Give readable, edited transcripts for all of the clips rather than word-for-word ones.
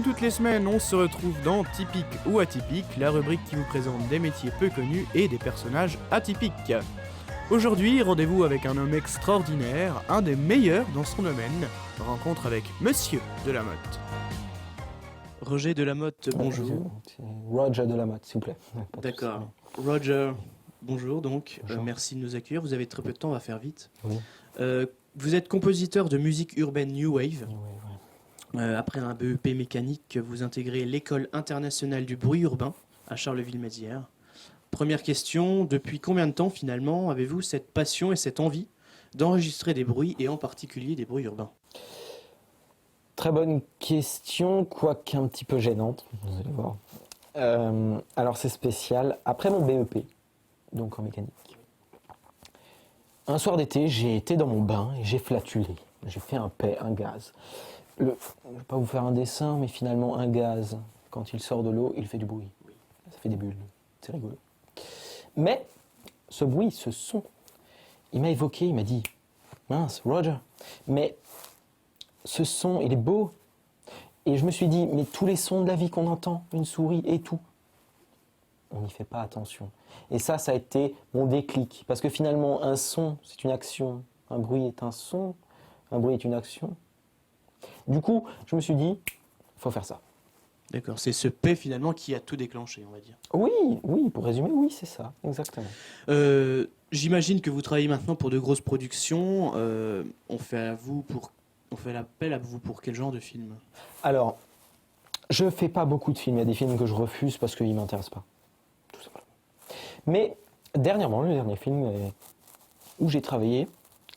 toutes les semaines, on se retrouve dans Typique ou Atypique, la rubrique qui vous présente des métiers peu connus et des personnages atypiques. Aujourd'hui, rendez-vous avec un homme extraordinaire, un des meilleurs dans son domaine. Rencontre avec Monsieur Delamotte. Roger Delamotte, bonjour. C'est Roger Delamotte, s'il vous plaît. D'accord. Roger, bonjour donc. Bonjour. Merci de nous accueillir. Vous avez très peu de temps, on va faire vite. Oui. Vous êtes compositeur de musique urbaine New Wave. Oui. Après un BEP mécanique, vous intégrez l'École internationale du bruit urbain à Charleville-Mézières. Première question, depuis combien de temps finalement avez-vous cette passion et cette envie d'enregistrer des bruits et en particulier des bruits urbains ? Très bonne question, quoique un petit peu gênante, vous allez voir. Alors c'est spécial. Après mon BEP, donc en mécanique, un soir d'été, j'ai été dans mon bain et j'ai flatulé. J'ai fait un gaz. Je ne vais pas vous faire un dessin, mais finalement un gaz, quand il sort de l'eau, il fait du bruit. Ça fait des bulles, c'est rigolo. Mais ce bruit, ce son, il m'a évoqué, il m'a dit « Mince, Roger, mais ce son, il est beau. » Et je me suis dit « Mais tous les sons de la vie qu'on entend, une souris et tout, on n'y fait pas attention. » Et ça a été mon déclic. Parce que finalement, un son, c'est une action. Un bruit est un son. Un bruit est une action. Du coup, je me suis dit, il faut faire ça. D'accord, c'est ce P finalement qui a tout déclenché, on va dire. Oui, pour résumer, oui, c'est ça, exactement. J'imagine que vous travaillez maintenant pour de grosses productions. On fait l'appel à vous pour quel genre de film ? Alors, je ne fais pas beaucoup de films. Il y a des films que je refuse parce qu'ils ne m'intéressent pas. Tout simplement. Mais dernièrement, le dernier film où j'ai travaillé,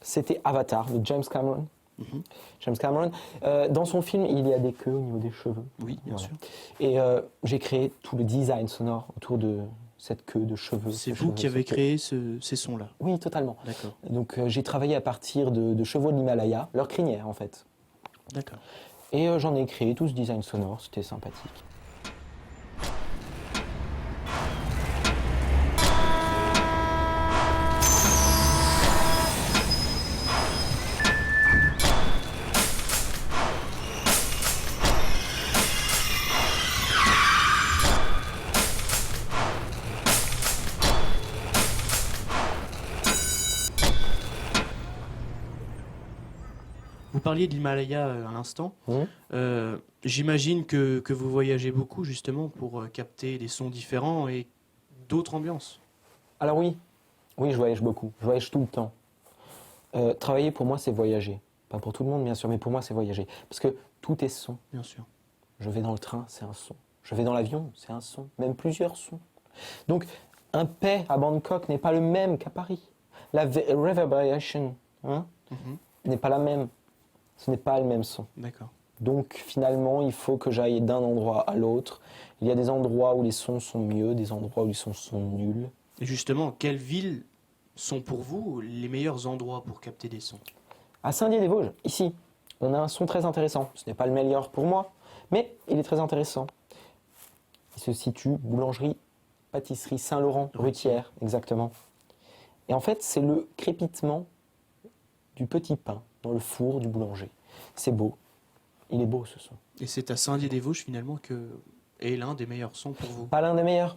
c'était Avatar de James Cameron. James Cameron, dans son film, il y a des queues au niveau des cheveux. Oui, bien sûr. Et j'ai créé tout le design sonore autour de cette queue de cheveux. C'est vous qui avez créé ces sons-là ? Oui, totalement. D'accord. Donc j'ai travaillé à partir de chevaux de l'Himalaya, leur crinière en fait. D'accord. Et j'en ai créé tout ce design sonore, c'était sympathique. Vous parliez de l'Himalaya à l'instant. J'imagine que vous voyagez beaucoup justement pour capter des sons différents et d'autres ambiances. Alors oui, je voyage beaucoup, je voyage tout le temps. Travailler pour moi c'est voyager. Pas pour tout le monde bien sûr, mais pour moi c'est voyager. Parce que tout est son. Bien sûr. Je vais dans le train, c'est un son. Je vais dans l'avion, c'est un son. Même plusieurs sons. Donc un paix à Bangkok n'est pas le même qu'à Paris. La reverberation n'est pas la même. Ce n'est pas le même son. D'accord. Donc finalement, il faut que j'aille d'un endroit à l'autre. Il y a des endroits où les sons sont mieux, des endroits où les sons sont nuls. Et justement, quelles villes sont pour vous les meilleurs endroits pour capter des sons ? À Saint-Dié-des-Vosges, ici, on a un son très intéressant. Ce n'est pas le meilleur pour moi, mais il est très intéressant. Il se situe boulangerie, pâtisserie Saint-Laurent, Rutière, exactement. Et en fait, c'est le crépitement du petit pain dans le four du boulanger. C'est beau. Il est beau ce son. Et c'est à Saint-Dié-des-Vosges finalement que est l'un des meilleurs sons pour vous ? Pas l'un des meilleurs.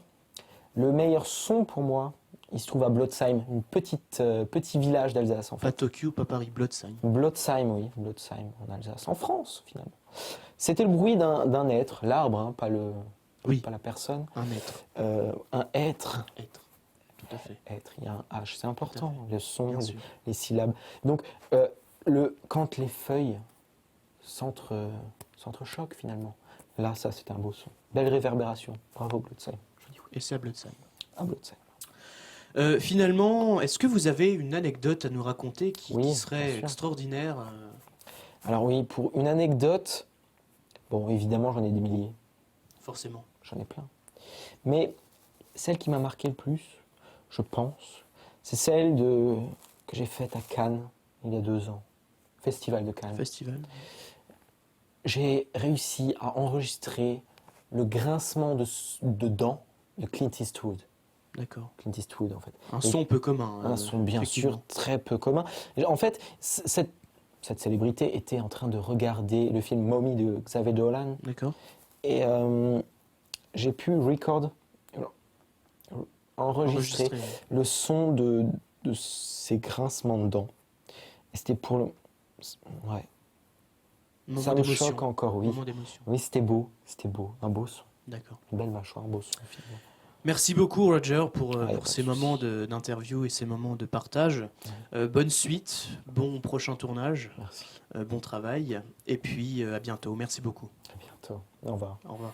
Le meilleur son pour moi, il se trouve à Blotzheim, petit village d'Alsace en fait. Pas Tokyo, pas Paris, Blotzheim. Blotzheim, oui, Blotzheim en Alsace, en France finalement. C'était le bruit d'un être, l'arbre, pas la personne. Un être. Un être. Un être. Tout à fait. Être, il y a un H, c'est important, le son, Bien sûr. les syllabes. Donc, quand les feuilles s'entrechoquent finalement, là, ça, c'était un beau son. Belle réverbération. Bravo, Blotzheim. Je dis oui. Et c'est à Blotzheim. À Blotzheim. Finalement, est-ce que vous avez une anecdote à nous raconter qui Oui, serait bien sûr. extraordinaire ? Alors oui, pour une anecdote, bon, évidemment, j'en ai des milliers. Forcément. J'en ai plein. Mais celle qui m'a marqué le plus, je pense, c'est celle que j'ai faite à Cannes il y a 2 ans. Festival de Cannes. Festival. J'ai réussi à enregistrer le grincement de dents de Clint Eastwood. D'accord. Clint Eastwood, en fait. Un son peu commun. Un son, bien sûr, très peu commun. En fait, cette célébrité était en train de regarder le film Mommy de Xavier Dolan. D'accord. Et j'ai pu enregistrer le son de ces grincements de dents. Et c'était pour le... Ouais. Ça me choque encore, oui. Oui, c'était beau. Un beau son. D'accord. Une belle mâchoire, un beau son, finalement. Merci beaucoup, Roger, pour ces moments d'interview et ces moments de partage. Bonne suite, bon prochain tournage. Merci. Bon travail. Et puis, à bientôt. Merci beaucoup. À bientôt. Au revoir. Au revoir.